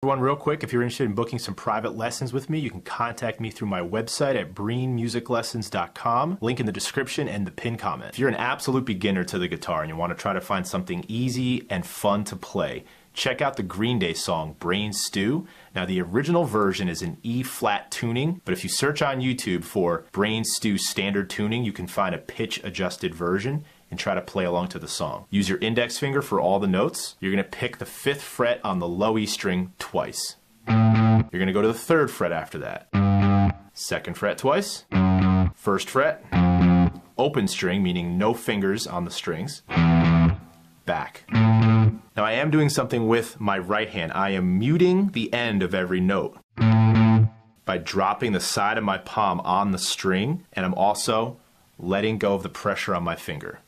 One real quick, if you're interested in booking some private lessons with me, you can contact me through my website at breenmusiclessons.com. Link in the description and the pinned comment. If you're an absolute beginner to the guitar and you want to try to find something easy and fun to play, check out the Green Day song, Brain Stew. Now, the original version is in E-flat tuning, but if you search on YouTube for Brain Stew standard tuning, you can find a pitch-adjusted version and try to play along to the song. Use your index finger for all the notes. You're going to pick the 5th fret on the low E string twice. You're going to go to the 3rd fret after that. 2nd fret twice. 1st fret. Open string, meaning no fingers on the strings. Back. Now I am doing something with my right hand. I am muting the end of every note by dropping the side of my palm on the string, and I'm also letting go of the pressure on my finger.